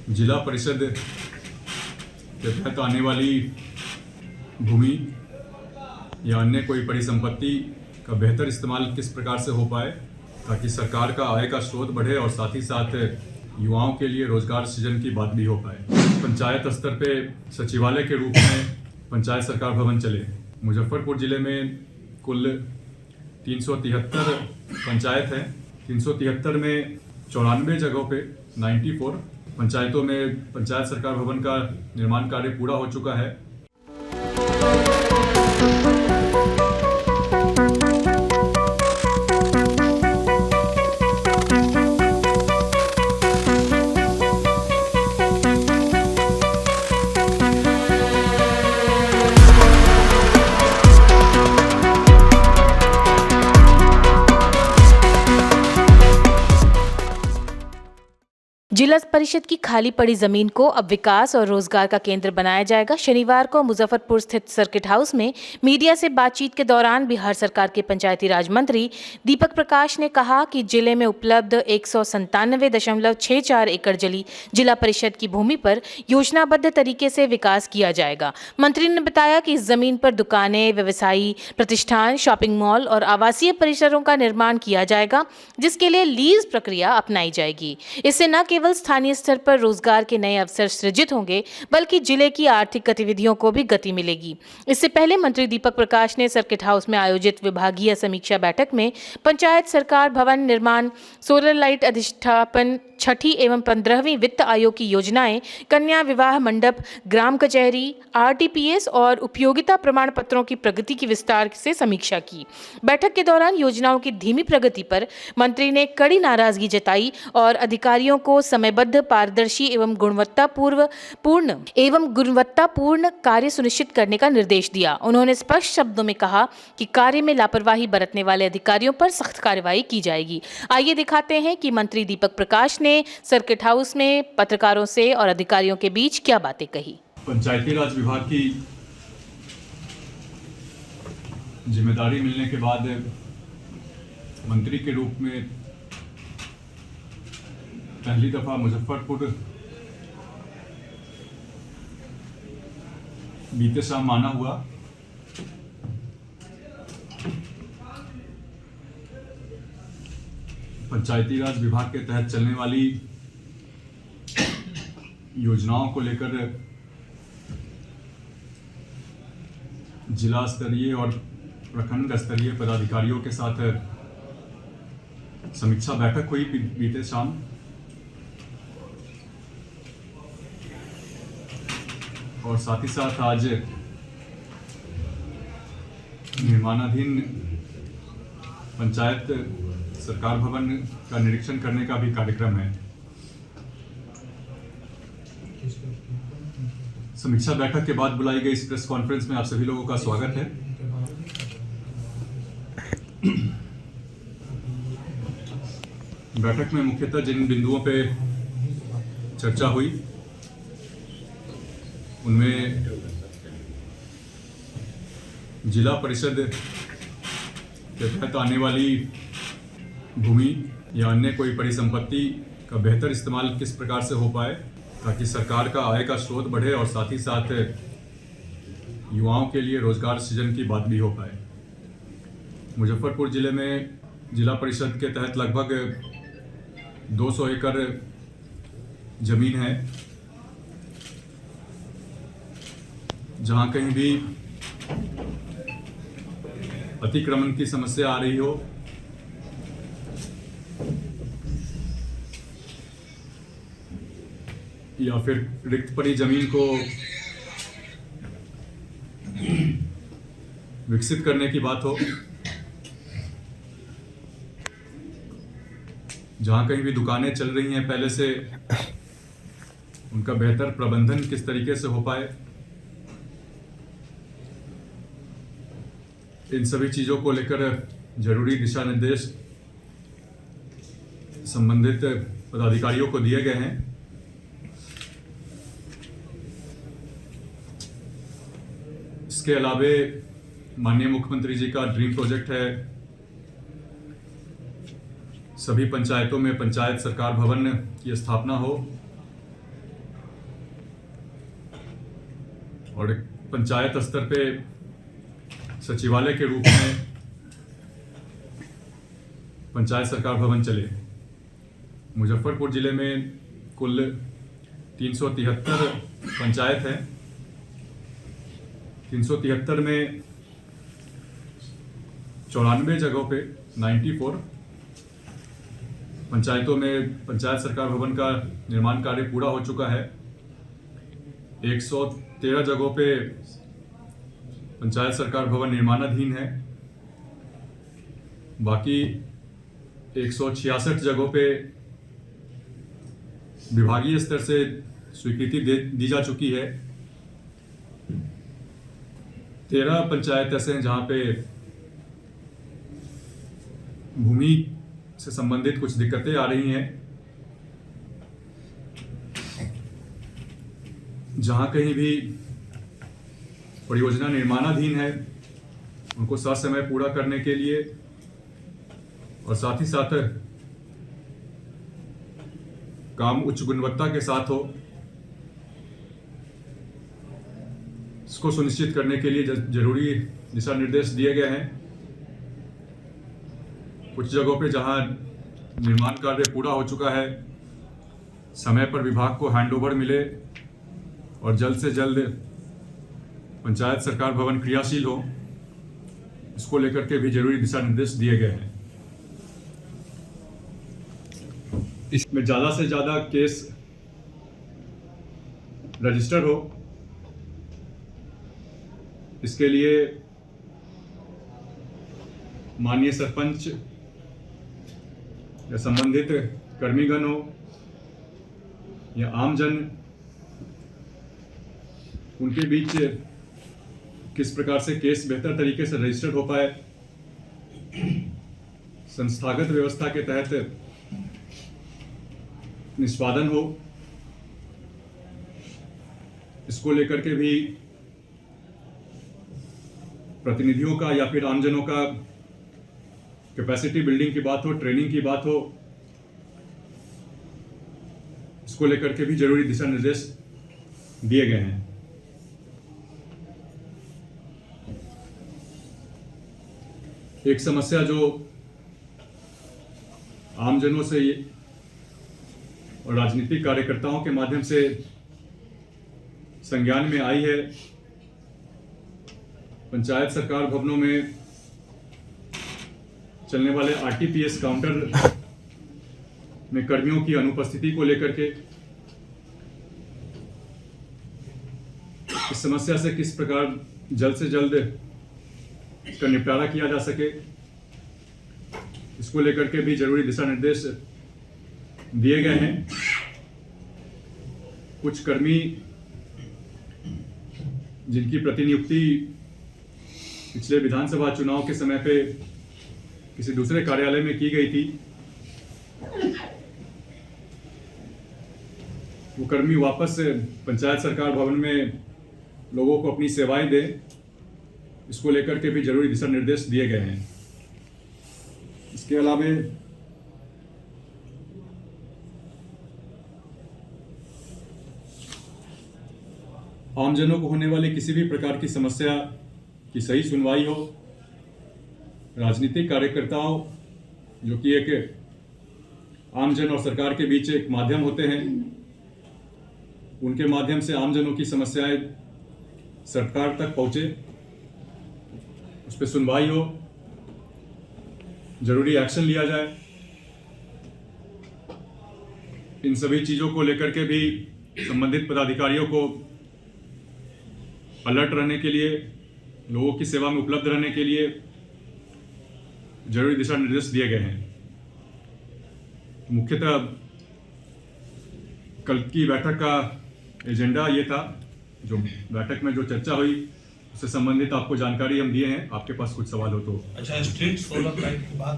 जिला परिषद के तहत आने वाली भूमि या अन्य कोई परिसंपत्ति का बेहतर इस्तेमाल किस प्रकार से हो पाए ताकि सरकार का आय का स्रोत बढ़े और साथ ही साथ युवाओं के लिए रोजगार सृजन की बात भी हो पाए। पंचायत स्तर पे सचिवालय के रूप में पंचायत सरकार भवन चले। मुजफ्फरपुर जिले में कुल 373 पंचायत हैं। 373 में 94 जगहों पे 94 पंचायतों में पंचायत सरकार भवन का निर्माण कार्य पूरा हो चुका है। जिला परिषद की खाली पड़ी जमीन को अब विकास और रोजगार का केंद्र बनाया जाएगा। शनिवार को मुजफ्फरपुर स्थित सर्किट हाउस में मीडिया से बातचीत के दौरान बिहार सरकार के पंचायती राज मंत्री दीपक प्रकाश ने कहा कि जिले में उपलब्ध 197.64 एकड़ जिला परिषद की भूमि पर योजनाबद्ध तरीके से विकास किया जाएगा। मंत्री ने बताया कि इस जमीन पर दुकानें, व्यवसायी प्रतिष्ठान, शॉपिंग मॉल और आवासीय परिसरों का निर्माण किया जाएगा, जिसके लिए लीज प्रक्रिया अपनाई जाएगी। इससे न केवल स्थानीय स्तर पर रोजगार के नए अवसर सृजित होंगे, बल्कि जिले की आर्थिक गतिविधियों को भी गति मिलेगी। इससे पहले मंत्री दीपक प्रकाश ने सर्किट हाउस में आयोजित विभागीय समीक्षा बैठक में पंचायत सरकार भवन निर्माण, सोलर लाइट अधिष्ठापन, छठी एवं 15वीं वित्त आयोग की योजनाएं, कन्या विवाह मंडप, ग्राम कचहरी, आरटीपीएस और उपयोगिता प्रमाण पत्रों की प्रगति की विस्तार से समीक्षा की। बैठक के दौरान योजनाओं की धीमी प्रगति पर मंत्री ने कड़ी नाराजगी जताई और अधिकारियों को समयबद्ध, पारदर्शी एवं गुणवत्तापूर्ण कार्य सुनिश्चित करने का निर्देश दिया। उन्होंने स्पष्ट शब्दों में कहा कि कार्य में लापरवाही बरतने वाले अधिकारियों पर सख्त कार्रवाई की जाएगी। आइए दिखाते हैं कि मंत्री दीपक प्रकाश ने सर्किट हाउस में पत्रकारों से और अधिकारियों के बीच क्या बातें कही। पंचायती राज विभाग की जिम्मेदारी मिलने के बाद मंत्री के रूप में पहली दफा मुजफ्फरपुर बीते शाम आना हुआ। पंचायती राज विभाग के तहत चलने वाली योजनाओं को लेकर जिला स्तरीय और प्रखंड स्तरीय पदाधिकारियों के साथ समीक्षा बैठक हुई बीते शाम। और साथ ही साथ आज निर्माणाधीन पंचायत सरकार भवन का निरीक्षण करने का भी कार्यक्रम है। समीक्षा बैठक के बाद बुलाई गई इस प्रेस कॉन्फ्रेंस में आप सभी लोगों का स्वागत है। बैठक में मुख्यतः जिन बिंदुओं पे चर्चा हुई उनमें जिला परिषद के तहत आने वाली भूमि या अन्य कोई परिसंपत्ति का बेहतर इस्तेमाल किस प्रकार से हो पाए ताकि सरकार का आय का स्रोत बढ़े और साथ ही साथ युवाओं के लिए रोजगार सृजन की बात भी हो पाए। मुजफ्फरपुर जिले में जिला परिषद के तहत लगभग 200 एकड़ जमीन है। जहां कहीं भी अतिक्रमण की समस्या आ रही हो या फिर रिक्त पड़ी जमीन को विकसित करने की बात हो, जहां कहीं भी दुकानें चल रही हैं पहले से, उनका बेहतर प्रबंधन किस तरीके से हो पाए, इन सभी चीजों को लेकर जरूरी दिशा निर्देश संबंधित पदाधिकारियों को दिए गए हैं। इसके अलावे माननीय मुख्यमंत्री जी का ड्रीम प्रोजेक्ट है सभी पंचायतों में पंचायत सरकार भवन की स्थापना हो और पंचायत स्तर पे सचिवालय के रूप में पंचायत सरकार भवन चले। मुजफ्फरपुर जिले में कुल 373 पंचायत हैं। 373 में 94 जगहों पे 94 पंचायतों में पंचायत सरकार भवन का निर्माण कार्य पूरा हो चुका है। 113 जगहों पे पंचायत सरकार भवन निर्माणाधीन है। बाकी 166 जगहों पे विभागीय स्तर से स्वीकृति दी जा चुकी है। 13 पंचायत ऐसे हैं जहां पे भूमि से संबंधित कुछ दिक्कतें आ रही हैं। जहां कहीं भी परियोजना निर्माणाधीन है उनको ससमय पूरा करने के लिए और साथ ही साथ काम उच्च गुणवत्ता के साथ हो, इसको सुनिश्चित करने के लिए जरूरी दिशा निर्देश दिए गए हैं। कुछ जगहों पे जहां निर्माण कार्य पूरा हो चुका है, समय पर विभाग को हैंडओवर मिले और जल्द से जल्द पंचायत सरकार भवन क्रियाशील हो, इसको लेकर के भी जरूरी दिशा निर्देश दिए गए हैं। इसमें ज़्यादा से ज़्यादा केस रजिस्टर हो, इसके लिए माननीय सरपंच या संबंधित कर्मीगण हो या आमजन, उनके बीच किस प्रकार से केस बेहतर तरीके से रजिस्टर हो पाए, संस्थागत व्यवस्था के तहत निष्पादन हो, इसको लेकर के भी प्रतिनिधियों का या फिर आमजनों का कैपेसिटी बिल्डिंग की बात हो, ट्रेनिंग की बात हो, इसको लेकर के भी जरूरी दिशा निर्देश दिए गए हैं। एक समस्या जो आमजनों से और राजनीतिक कार्यकर्ताओं के माध्यम से संज्ञान में आई है, पंचायत सरकार भवनों में चलने वाले आरटीपीएस काउंटर में कर्मियों की अनुपस्थिति को लेकर के इस समस्या से किस प्रकार जल्द से जल्द इसका निपटारा किया जा सके, इसको लेकर के भी जरूरी दिशा निर्देश दिए गए हैं। कुछ कर्मी जिनकी प्रतिनियुक्ति पिछले विधानसभा चुनाव के समय पे किसी दूसरे कार्यालय में की गई थी, वो कर्मी वापस पंचायत सरकार भवन में लोगों को अपनी सेवाएं दें, इसको लेकर के भी जरूरी दिशा निर्देश दिए गए हैं। इसके अलावा आमजनों को होने वाली किसी भी प्रकार की समस्या की सही सुनवाई हो, राजनीतिक कार्यकर्ताओं जो कि एक आमजन और सरकार के बीच एक माध्यम होते हैं, उनके माध्यम से आमजनों की समस्याएं सरकार तक पहुंचे, उस पर सुनवाई हो, जरूरी एक्शन लिया जाए। इन सभी चीजों को लेकर के भी संबंधित पदाधिकारियों को अलर्ट रहने के लिए, लोगों की सेवा में उपलब्ध रहने के लिए जरूरी दिशा निर्देश दिए गए हैं। मुख्यतः कल की बैठक का एजेंडा ये था, जो बैठक में जो चर्चा हुई उससे संबंधित आपको जानकारी हम दिए हैं। आपके पास कुछ सवाल हो तो। अच्छा, स्ट्रीट सोलर लाइट की बात